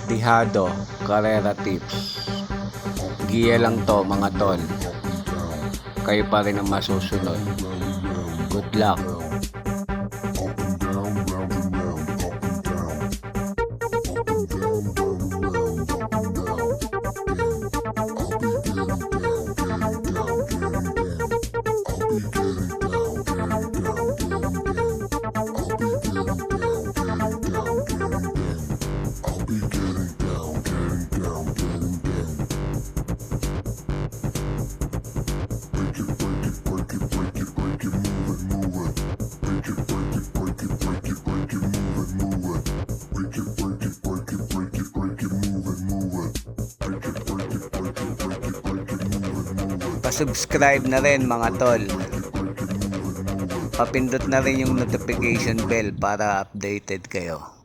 Dihado Carrera Tips. Giya lang to mga tol. Kayo pa rin ang masusunod. Good luck. Pa-subscribe na rin mga tol. Papindot na rin yung notification bell para updated kayo.